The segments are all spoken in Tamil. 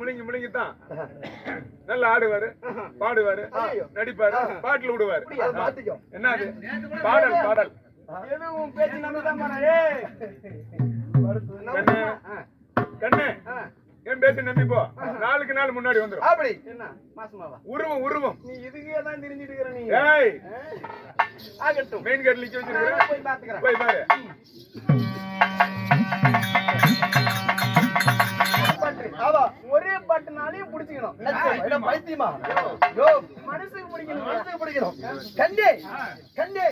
முழுங்கி முழுங்கித்தான் நல்லா ஆடுவாரு, பாடுவாரு, நடிப்பாரு, பாட்டுல விடுவாரு. என்னது பாடல் பாடல் எதுவும் பேச்சு நம்பிதான் கண்ணு என் பேச்சு நம்பி போ. நாளுக்கு நாள் முன்னாடி வந்துடும். அப்படி என்ன மாசமாவா உருவம் உருவம் நீ இதுக்கே தான் தெரிஞ்சிட்டு இருக்கிற நீ. ஏய் ஆகட்டும், மெயின் கேட் லிக்க வச்சிருக்கேன், போய் பாத்துக்கறேன். போய் பாரு. ஆவா ஒரே பாட்டுனாலே புடிச்சிக்கணும். என்ன பைத்தியமா? மனசுக்கு பிடிக்கணும், மனசுக்கு பிடிக்கணும். கண்ணே கண்ணே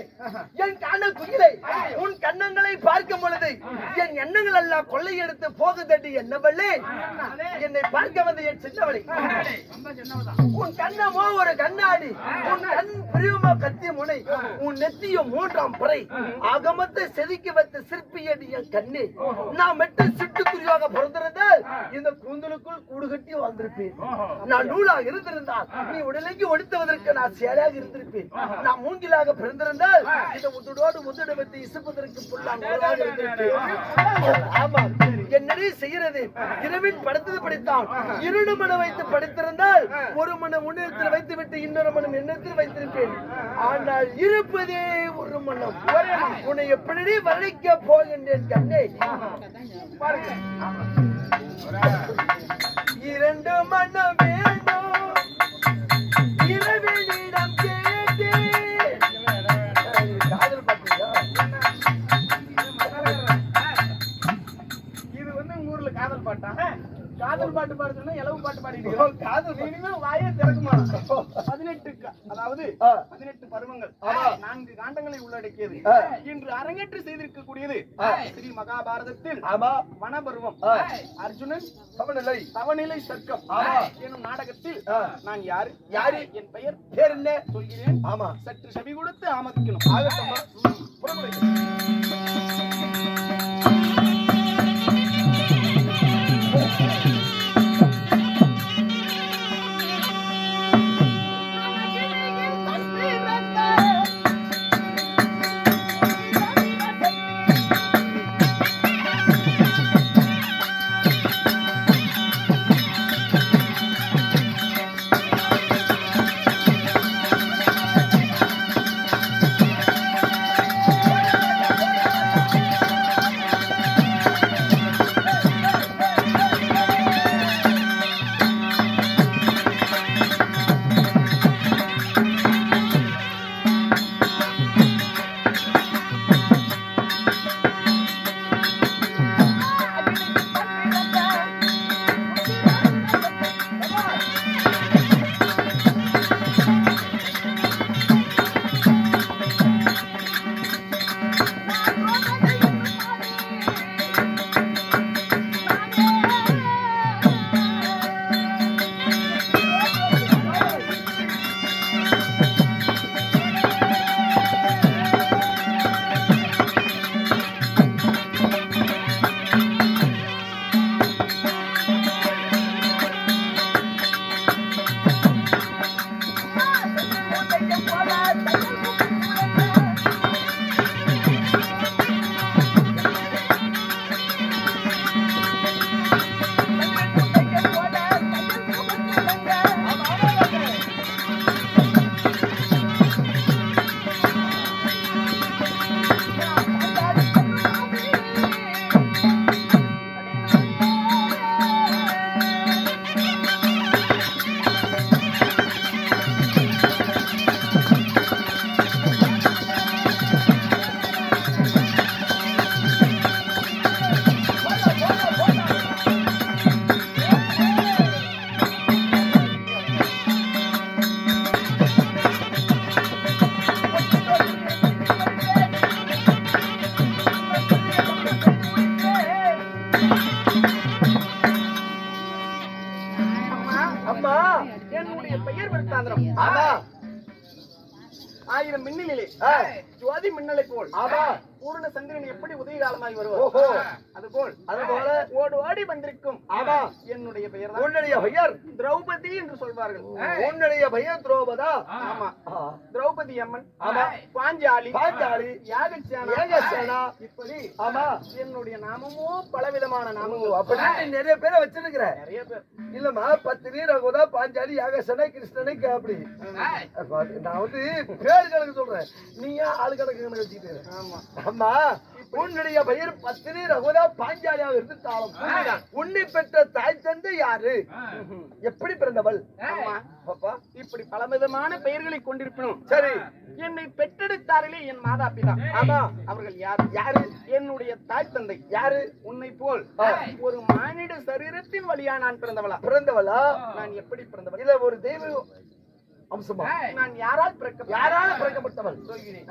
என் கண்ண குயிலை உன் கண்ணங்களை பார்க்கும் பொழுது என் எண்ணங்கள் எல்லாம் கொள்ளையெடுத்து போகுதடி என்னவளே என்னை பார்க்க வந்த என் சின்னவளை. உன் கண்ணமோ ஒரு கண்ணாடி, உன் கண் பிரிவுமோ கத்தி முனை, உன் நெத்தியும் மூன்றாம் புறை, ஆகமத்தை செதுக்கி வைத்த சிற்பியடி என் கண்ணே. நான் மட்டும் சிட்டுக்குருவியாக பிறந்திருந்தால் இந்த கூந்தலுக்குள் கூடு கட்டி வாழ்ந்திருப்பேன். நான் நூலாக இருந்திருந்தால் நீ உடலைக்கு ஒடுத்துவதற்கு நான் சேலையாக இருந்திருப்பேன். நான் மூங்கிலாக பிறந்திருந்தால் இந்த உதடோடு உதடு வைத்து இசுப்பதற்கு புல்லாக இருந்திருப்பேன். ஆமா, என்னடி செய்யறது? இரவில் படுத்தது படித்தான், இருடு மனம் வைத்து படித்திருந்தால் ஒரு மனம் முன்னெடுத்தில் வைத்து விட்டு இன்னொரு மனம் எண்ணத்தில் வைத்திருப்பேன். ஆனால் இருப்பதே ஒரு மனம். உன்னை எப்படி வளைக்க போகின்றேன் கண்ணே. இரண்டு மனம் வேண்டும் இரவினிடம் கேட்டேன். காதல் பாத்தீங்களா? இது வந்து உங்க ஊர்ல காதல் பாட்டா? காதல் பாட்டு பாட சொன்னா இலவு பாட்டு பாடிட்டு காதல் இனிமே வாயே திறக்குமா? 18 அதாவது 18 பருவங்கள் 4 காண்டங்களை உள்ளடக்கியது. இன்று அரங்கேற்று செய்திருக்கக்கூடியது ஸ்ரீ மகாபாரதத்தில் வனபருவம். அர்ஜுனன் தவநிலை சர்க்கம் எனும் நாடகத்தில் நான் யாரு யாரு என் பெயர் பேர் என்ன சொல்கிறேன். ஆமா, சற்று செவி கொடுத்து ஆமதிக்கணும். என்னுடைய பெயர் விருத்தாந்திரம். ஆமா, 1000 மின்னலிலே ஜோதி மின்னலை போல் பூர்ண சந்திரன் எப்படி உதயகாலமாய் வருவார் ஓஹோ அதுபோல் ஓடு ஓடி வந்திருக்கும் ஆமா என்னுடைய பெயர் உன்னுடைய பெயர் திரௌபதி என்று சொல்வார்கள். உன்னுடைய பெயர் திரௌபதா? ஆமா ஆ. திரௌபதி அம்மன், ஆமா. பாஞ்சாலி, யாகசேனா, இப்படி ஆமா என்னுடைய நாமமோ பலவிதமான நாமங்கள். அப்படி நிறைய பேரை வச்சிருக்கிற. நிறைய பேர் இல்லம்மா, பத்தினி, ரகுதா, பாஞ்சாலி, யாகசேனா, கிருஷ்ணனை அப்படி நான் வந்து பேர் கணக்கு சொல்றேன், நீங்க ஆளு கணக்கு கணக்கு வச்சுக்கிட்டு. ஆமா அம்மா, உன்னுடைய பெயர் பத்தினி, ரகுதா, பாஞ்சாலியாக இருந்தாலும் உன்னை பெற்ற தாய் தந்தை யாரு? எப்படி பிறந்தவள்? ஆமா பாப்பா, இப்படி பலவிதமான பெயர்களை கொண்டிருக்கணும். சரி, என்னை பெற்றெடுத்தார்களே என் மாதா பிதா. ஆமா, அவர்கள் யார்? யாரு? என்னுடைய தாய் தந்தை. யாரு? உன்னை போல் ஒரு மானிட சரீரத்தின் வழியா நான் பிறந்தவளா? பிறந்தவளா? நான் எப்படி பிறந்தவள்? இல்ல ஒரு தெய்வ அம்சமா? நான் யாரால் பிறக்கப்பட்டவள் சொல்கிறேன்.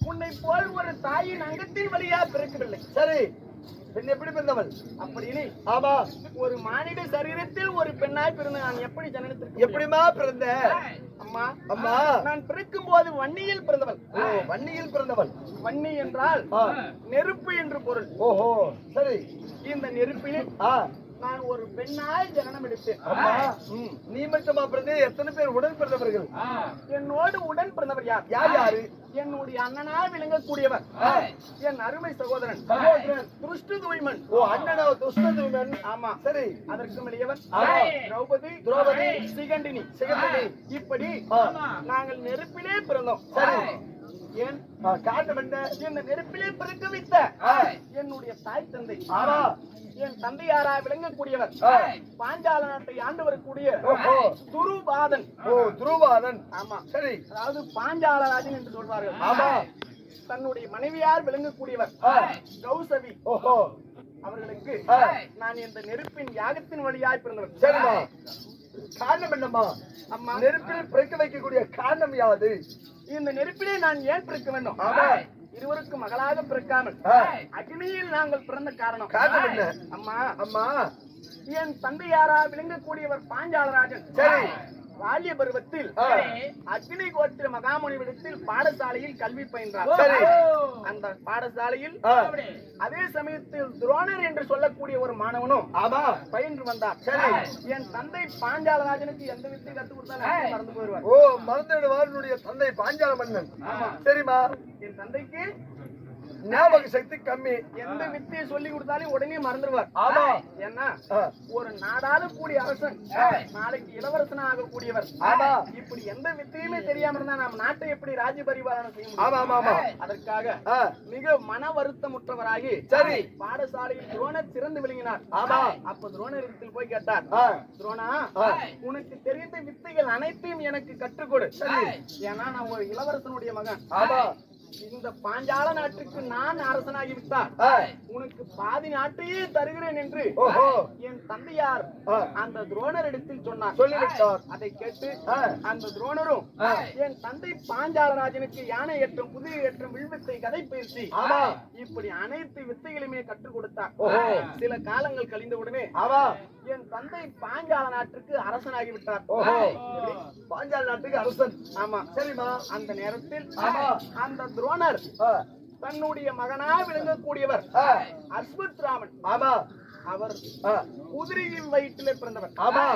உன்னை போல் ஒரு தாயின் அங்கத்தின் வழியா பிறக்கவில்லை. சரி, பெண் எப்படி பிறந்தவள்? அப்படின்னு ஆமா, ஒரு மானிட சரீரத்தில் ஒரு பெண்ணாய் பிறந்த நான் எப்படி ஜனனத்திற்கு எப்படிமா பிறந்த? அம்மா, அம்மா, நான் பிறக்கும் போது வன்னியில் பிறந்தவள். ஓ, வன்னியில் பிறந்தவள். வன்னி என்றால் நெருப்பு என்று பொருள். ஓஹோ, சரி. இந்த நெருப்பில் நான் ஒரு பெண்ணாய் ஜனனம் எடுத்தேன். அம்மா, நீ மட்டுமா பிறந்தே? எத்தனை பேர் உடன் பிறந்தவர்கள்? என்னோடு உடன் பிறந்தவர் யார்? யாரு? என்னுடைய அண்ணனாய் விளங்கக்கூடியவர் என் அருமை சகோதரன் துஷ்டதுய்மன். ஓ, அண்ணனா துஷ்டதுய்மன். ஆமா, சரி. அதற்கு வெளியவர் திரௌபதி, சிகண்டினி. இப்படி நாங்கள் நெருப்பிலே பிறந்தோம். சரி. ஏன் காரணம் என்ன? இந்த நெருப்பிலே பிறக்க வைத்த என்னுடைய தாய் தந்தை, என் தந்தையாரா விளங்கக்கூடியவர் பாஞ்சால நாட்டை ஆண்டு வரக்கூடிய துருவாதன். ஓ, துருவாதன். ஆமா, சரி. அதாவது பாஞ்சாலராஜன் என்று சொல்வார்கள். ஆமா, தன்னுடைய மனைவியார் விளங்கக்கூடியவர் கௌசவி. ஓஹோ, அவர்களுக்கு நான் இந்த நெருப்பின் யாகத்தின் வழியாய் பிறந்தவர். சரிமா. காரணம் என்னம்மா? அம்மா, நெருப்பில் பிறக்க வைக்கக்கூடிய காரணம் யாது? இந்த நெருப்பிலே நான் ஏன் பிறக்க வேண்டும்? இருவருக்கும் மகளாக பிறக்காமல் அக்னியில் நாங்கள் பிறந்த காரணம். காரணம் என்ன? அம்மா, அம்மா, என் தந்தையாரா விளங்கக்கூடியவர் பாஞ்சாலராஜன். சரி. பால்ய பருவத்தில் அக்னி கோத்திர மகாமுனிவிடத்தில் பாடசாலையில் கல்வி பயின்றார். சரி. அந்த பாடசாலையில் அதே சமயத்தில் துரோணர் என்று சொல்லக்கூடிய ஒரு மாணவனும் ஆமா பயின்று வந்தார். சரி. என் தந்தை பாஞ்சாலராஜனுக்கு எந்த வித்தை கற்றுக் கொடுத்தாலும் மறந்து போயிடுவார். ஓ மறந்துடுவாருடைய தந்தை பாஞ்சால மன்னன். சரிம்மா. என் தந்தைக்கு ஞாபக சக்தி கம்மி. எந்த வித்தையை சொல்லி கொடுத்தாலும் உடனே மறந்துடுவார். ஆமா. ஏன்னா ஒரு நாடாள கூடிய அரசன் நாளைக்கு இளவரசனா ஆகக்கூடியவர். ஆமா. இப்படி எந்த வித்தையுமே தெரியாம இருந்தா நம்ம நாட்டை எப்படி ராஜ்ய பரிபாலனம் செய்ய முடியும்? ஆமா ஆமா ஆமா. அதற்காக மிக மன வருத்தமுற்றவராகி சரி பாடசாலையில் துரோணர் சிறந்து விளங்கினார். ஆமா. அப்ப துரோணரிடத்தில் போய் கேட்டார், துரோணா உனக்கு தெரிந்த வித்தைகள் அனைத்தையும் எனக்கு கற்றுக் கொடு. ஏன்னா நான் ஒரு இளவரசனுடைய மகன். ஆமா. இந்த பாஞ்சால நாட்டுக்கு நான் அரசனாகி விட்டார் உனக்கு பாதி நாட்டையே தருகிறேன் என்று என் தந்தையார் அந்த துரோணரிடத்தில் சொன்னார். சொல்லிவிட்டார். அதை கேட்டு அந்த துரோணரும் என் தந்தை பாஞ்சாலராஜனுக்கு யானை ஏற்றம் குதிரை ஏற்றம் வில்வித்தை கதை பயிற்சி இப்படி அனைத்து வித்தைகளுமே கற்றுக் கொடுத்தார். சில காலங்கள் கழிந்தவுடனே என் தந்தை பாஞ்சால நாட்டுக்கு அரசனாகி விட்டார். பாஞ்சால நாட்டுக்கு அரசன். ஆமா. சரிமா. அந்த நேரத்தில் அந்த துரோணர் தன்னுடைய மகனா விளங்கக்கூடியவர் அஸ்வத்ராமன். ஆமா. அவர் குதிரையின் வயிற்றிலே பிறந்தவர். ஆமா.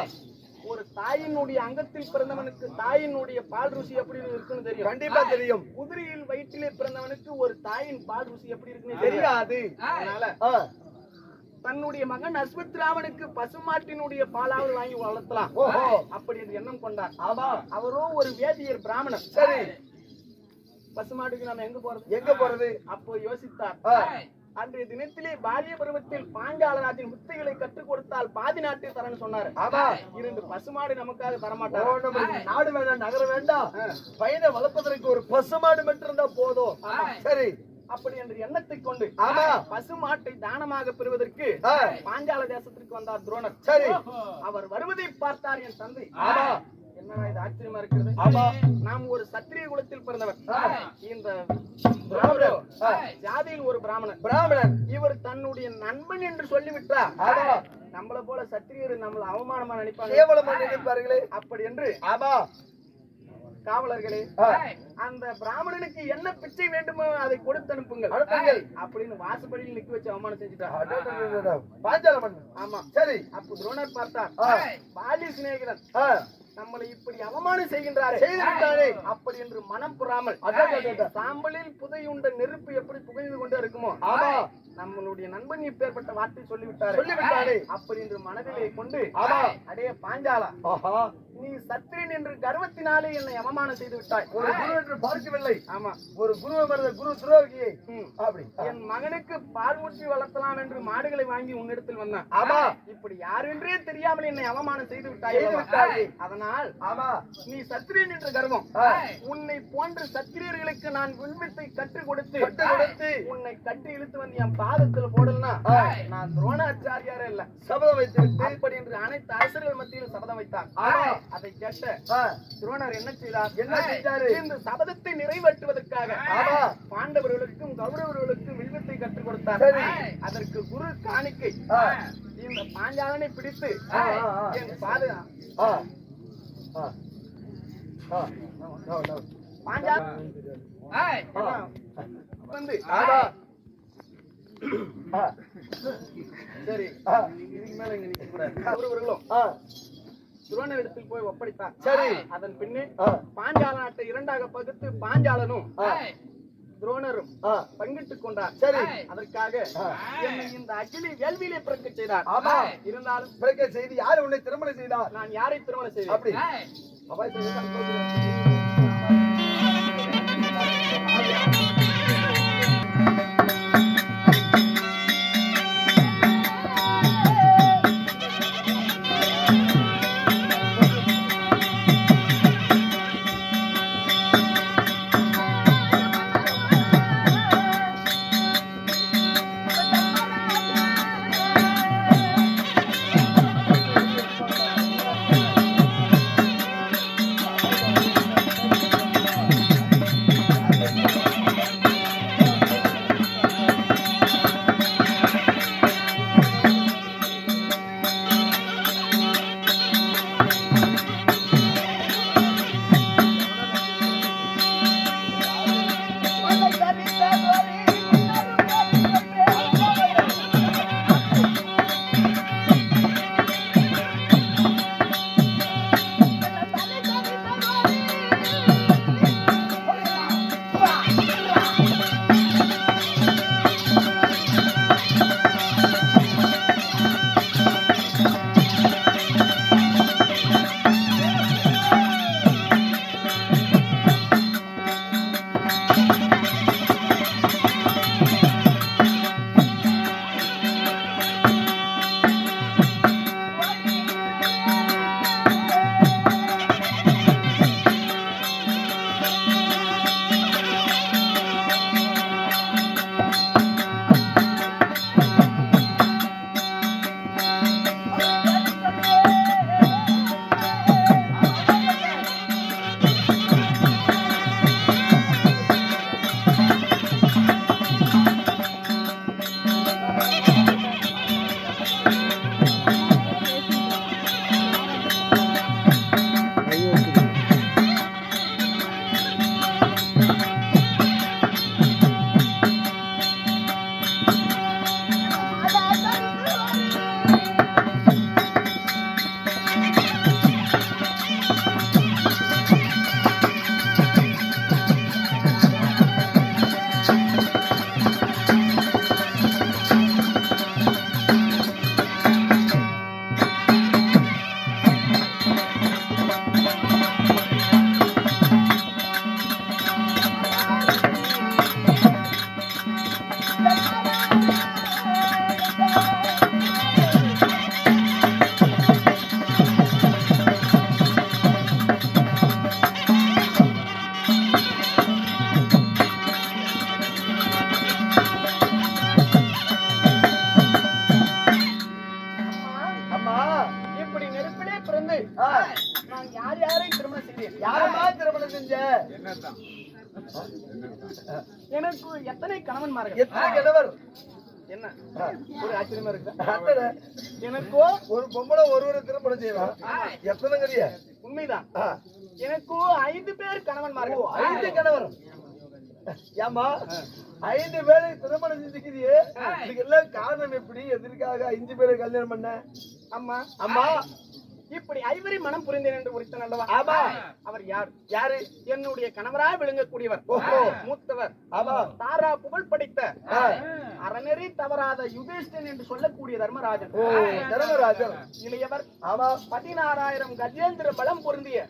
ஒரு தாயினுடைய அங்கத்தில் பிறந்தவனுக்கு தாயினுடைய பால் ருசி எப்படி இருக்குன்னு தெரியும். கண்டிப்பா தெரியும். குதிரையின் வயிற்றிலே பிறந்தவனுக்கு ஒரு தாயின் பால் ருசி எப்படி இருக்குன்னு தெரியாது. அதனால தன்னுடைய மகன் அஸ்வத்ராமனுக்கு பசுமாட்டினுடைய பாலாவது வாங்கி வளர்த்தலாம் அப்படி என்று எண்ணம் கொண்டார். ஆமா. அவரோ ஒரு வேதியர் பிராமணன். சரி. பசுமாட்டுக்கு நாம எங்க போறது? எங்க போறது? அப்போ யோசித்தார். அன்றைய தினத்திலே பாலிய பருவத்தில் பாஞ்சாலராஜின் வித்தைகளை கற்றுக் கொடுத்தால் பாதி நாட்டை தரன்னு சொன்னாரு. ஆமா. 2 பசுமாடு நமக்காக தரமாட்டார். நாடு வேண்டாம், நகர வேண்டாம், பையனை வளர்ப்பதற்கு ஒரு பசுமாடு மட்டும் இருந்தா போதும். சரி. அப்படி என்ற எண்ணத்தை கொண்டு பசுமாட்டை தானமாக பெறுவதற்கு பாஞ்சால தேசத்திற்கு வந்தார் துரோணர். சரி. அவர் வருவதை பார்த்தார் என் தந்தை. என்னடா இது ஆச்சரியமா இருக்கிறது. நாம் ஒரு சத்திரிய குலத்தில் பிறந்தவர். இந்த ஜாதியில் ஒரு பிராமணன். இவர் தன்னுடைய நண்பன் என்று சொல்லிவிட்டார். நம்மள போல சத்திரியர் நம்மள அவமானமா நினைப்பார்களே. அப்படி என்று காவலர்களே அந்த பிராமணனுக்கு என்ன பிச்சை வேண்டுமோ அதை கொடுத்து அனுப்புங்கள் அப்படின்னு வாசப்படியில் நிக்க வச்சு அவமானம் செஞ்சுட்டார் பாஞ்சால மன்னன். ஆமா. சரி. அப்ப துரோணர் பார்த்தார், பாலிய சிநேகிதன் நம்மளை இப்படி அவமானம் செய்கின்றாரே அப்படி என்று மனம் புறாமல் சாம்பலில் புதையுண்ட நெருப்பு எப்படி புகைந்து கொண்டே இருக்குமோ நம்மளுடைய நண்பன் இப்பேற்பட்ட வார்த்தை சொல்லிவிட்டாரே அப்படி என்று மனதிலே கொண்டு அடே பாஞ்சாலா, நீ சத்திரியன் என்று கர்வத்தினாலே என்னை அவமானம் செய்து விட்டாய். ஒரு குரு என்று பார்க்கவில்லை. ஆமா. ஒரு குருவை மறந்த குரு துரோகியை. அப்படி என் மகனுக்கு பால் ஊற்றி வளர்த்தலாம் என்று மாடுகளை வாங்கி உன்னிடத்தில் வந்தான். ஆமா. இப்படி யாரென்றே தெரியாமல் என்னை அவமானம் செய்து விட்டாய். அதனால் நீ சத்திரியன் என்று கர்வம். உன்னை போன்ற சத்திரியர்களுக்கு நான் வில்வித்தை கற்றுக் கொடுத்து உன்னை கட்டி இழுத்து வந்து என் பாதத்தில் போடலனா நான் துரோணாச்சாரியாரே இல்ல சபதம் வைத்து அப்படி என்று அனைத்து அரசர்கள் மத்தியில் சபதம் வைத்தார். அதை கேட்ட துரோணர் என்ன செய்தார்? இந்த சபதத்தை நிறைவேற்றுவதற்காக பாண்டவர்களுக்கும் கௌரவர்களுக்கும் வில்வித்தை கற்றுக் கொடுத்தார். அதற்கு குரு காணிக்கை இந்த பாஞ்சாலனை பிடித்து என் வந்து சரி இதுக்கு மேல இங்க நிக்க கூடாது. கௌரவர்களும் துரோணரிடத்தில் போய் ஒப்படைத்தார். சரி. அதன் பின்னே பாஞ்சால நாட்டை 2ஆக பகுத்து பாஞ்சாலனும் துரோணரும் பங்கிட்டுக் கொண்டார். சரி. அதற்காக என்னை இந்த அகிலி வேள்வியிலே பிறக்க செய்தார். இருந்தாலும் பிறக்க செய்து யாரு உன்னை திருமணம் செய்தார்? நான் யாரை திருமணம் செய்தேன்? அப்படி பெற்றெடுத்தேன். யாரம்மா திருமணம் செஞ்ச? என்னதான் எனக்கு எத்தனை கணவன்மார்கள்? எத்தனை கணவர்? என்ன ஒரு ஆச்சரியமா இருக்கு. அத்தனை. எனக்கோ ஒரு பொம்பளை ஒரு திருமணம் செய்யலாம். எத்தனைங்கறிய? உண்மைதான். எனக்கோ 5 பேர் கணவன்மார்கள். 5 கணவர். ஏமா 5 பேரை திருமணம் செஞ்சுக்கிறியே, இதுக்கு எல்லாம் காரணம் எப்படி? எதற்காக 5 பேரை கல்யாணம் பண்ண? அம்மா அம்மா இப்படி ஐவரி மனம் புரிந்தேன் என்று ஒருத்தன் அல்லவா? ஆமா. அவர் யார்? யாரு? என்னுடைய கணவராய் விளங்கக்கூடியவர். ஓஹோ. மூத்தவர். ஆமா. தாரா புகழ் படித்த அறநெறி தவறாத யுதிஷ்டன் என்று சொல்லக்கூடிய தர்மராஜன். ஓ, தர்மராஜன். இளையவர். ஆமா. 16,000 கஜேந்திர பலம் பொருந்திய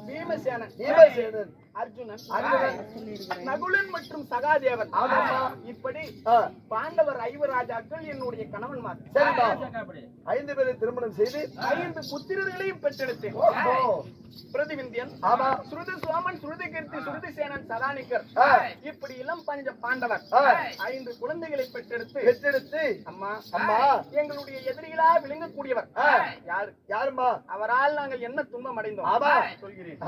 பீமசேனன். பீமசேனன். அர்ஜுனன். அர்ஜுனன். நகுலன் மற்றும் சகாதேவன். ஆமாமா. இப்படி பாண்டவர் 5 ராஜாக்கள் என்னுடைய கணவன்மார். சரிமா. 5 பேரை திருமணம் செய்து 5 புத்திரர்களையும் பெற்றெடுத்தேன். ஓஹோ. பிரதிவிந்தியன். ஆமா. சுருதி சோமன், சுருதி கீர்த்தி, சுருதி சேனன், சதானிகர். இப்படி இளம் பஞ்ச பாண்டவர் 5 குழந்தைகளை பெற்றெடுத்து அம்மா எங்களுடைய எதிரிகளா விளங்கக்கூடியவர் யாரு? யாருமா? அவரால் நாங்கள் என்ன துன்பம் அடைந்தோம்? ஆமா. சொல்கிறேன்.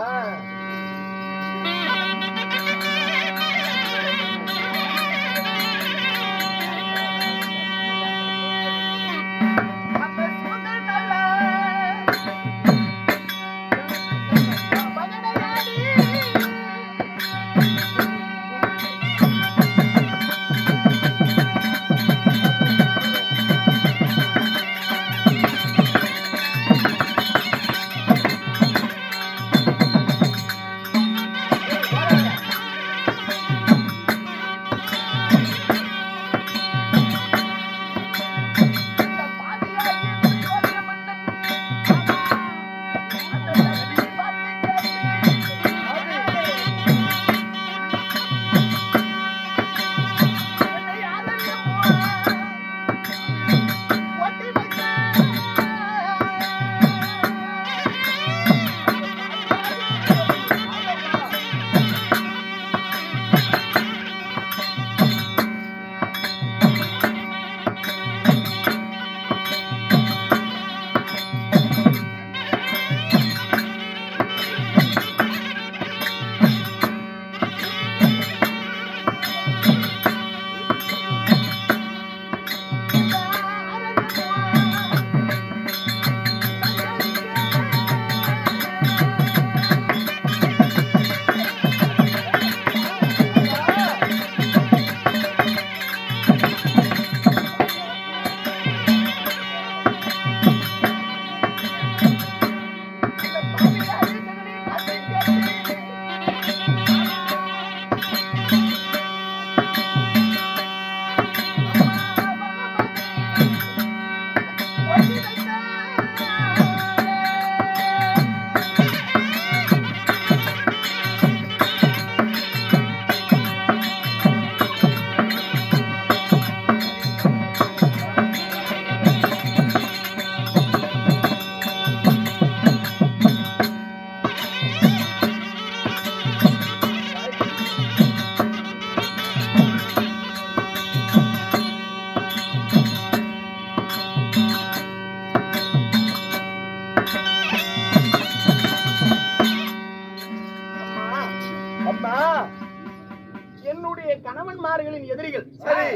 என்னுடைய கணவன்மார்களின் எதிரிகள் சரி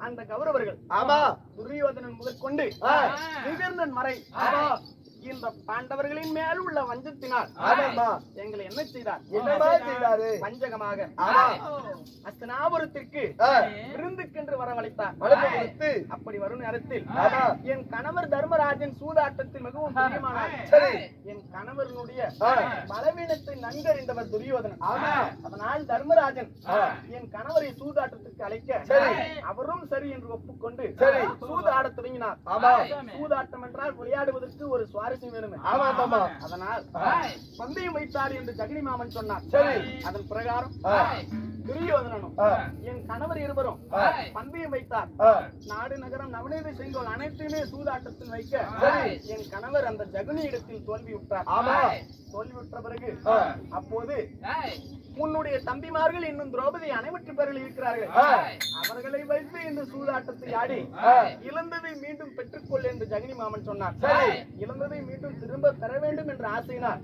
அந்த கௌரவர்கள். ஆமா. துரியோதனன் முதற்கொண்டு விகர்ணன் வரை இந்த பாண்டவர்களின் மேல் உள்ள வஞ்சத்தினால் எங்களை என்ன செய்தார்? செய்தாரு வஞ்சகமாக அஸ்தினாபுரத்திற்கு விருந்துக்கென்று வரவழைத்தார். அப்படி வரும் நேரத்தில் என் கணவர் தர்மராஜன் சூதாட்டத்தில் மிகவும் பிரியமானார். என் கணவனுடைய பலவீனத்தை நன்கறிந்தவர் துரியோதனன். அதனால் தர்மராஜன் என் கணவரை சூதாட்டத்திற்கு அழைக்க அவரும் சரி என்று ஒப்புக்கொண்டு சூதாட தொடங்கினார். சூதாட்டம் என்றால் விளையாடுவதற்கு ஒரு சுவாரஸ்யம் வேணுமே. அதனால் பந்தயம் வைத்தார் என்று ஜெகனி மாமன் சொன்னார். அதன் பிரகாரம் துரியோதனனும் என் கணவர் இருவரும் பந்தயம் வைத்தார். நாடு நகரம் நவநீத செங்கோல் அனைத்தையுமே சூதாட்டத்தில் வைக்க என் கணவர் அந்த ஜெகனி இடத்தில் தோல்வியுற்றார். தோல்வியுற்ற பிறகு அப்போது உன்னுடைய தம்பிமார்கள் இன்னும் திரௌபதி அனைவற்று பேரில் இருக்கிறார்கள், அவர்களை வைத்து இந்த சூதாட்டத்தை ஆடி இழந்ததை மீண்டும் பெற்றுக்கொள் என்று ஜெகனி மாமன் சொன்னார். இழந்ததை மீண்டும் திரும்ப பெற வேண்டும் என்று ஆசையினார்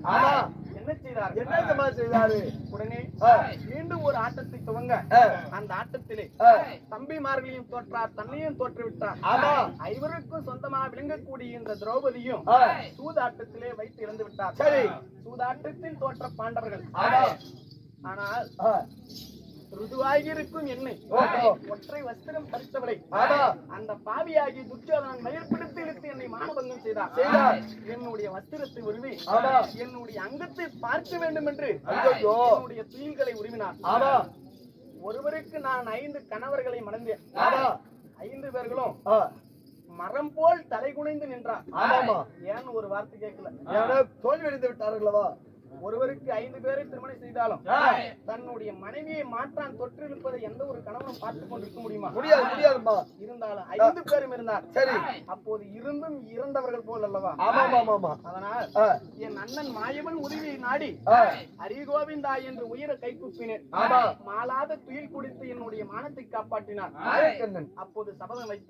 என்ன என்ன செய்தார்? என்ன செய்தாரு? உடனே ஆ. மீண்டும் ஒரு ஆட்டத்தை துவங்க ஆ. அந்த ஆட்டத்திலே ஆ. தம்பிமார்களையும் தோற்றார், தன்னையும் தோற்றுவிட்டார். ஆமா. ஐவருக்கும் சொந்தமாக விளங்கக்கூடிய இந்த திரௌபதியும் ஆ. சூதாட்டத்திலே வைத்து இழந்து விட்டார். சரி. சூதாட்டத்தில் தோற்ற பாண்டவர்கள். ஆமா. ஆனால் ஆ. ருதுவாகியிருக்கும் என்னை ஓஹோ. ஒற்றை வஸ்திரம் பறித்தவரை ஆமா. அந்த பாவியாகி துச்சோதனன் மயிர்பிடித்து இழுத்து என்னை மானபங்கம் செய்தார். என்னுடைய வஸ்திரத்தை உருவி ஆமா. என்னுடைய அங்கத்தை பார்க்க வேண்டும் என்று ஐயோ. என்னுடைய துயில்களை உருவினார். ஆமா. ஒருவருக்கு நான் 5 கணவர்களை மணந்தேன். ஆமா. 5 பேர்களும் ஆ. மரம் போல் தலை குனிந்து நின்றார். ஆமாமா. ஏன் ஒரு வார்த்தை கேட்கல. யாரோ தோல்வி அடைந்து விட்டார்களவா? ஒருவருக்கு 5 பேரை திருமணம் செய்தாலும் தன்னுடைய மனைவியை மாற்றான் தொற்றிருப்பதை எந்த ஒரு கணவனும் பார்த்துக் கொண்டிருக்க முடியுமா? முடியாது, முடியாதுமா. இருந்தாலும் 5 பேரும் இருந்தார். சரி. அப்போது இருந்தும் இறந்தவர்கள் போல் அல்லவா? ஆமாமாமா. அதனால் ஆ. என் அண்ணன் மாயவன் உதவியை நாடி ஆ. ஹரிகோவிந்தா என்று உயிரை கைக்குப்பினேன். ஆமா. மாளாத துயில் குடித்து என்னுடைய மானத்தை காப்பாற்றினார். நாயக்கண்ணன். அப்போது சபதம் வைத்து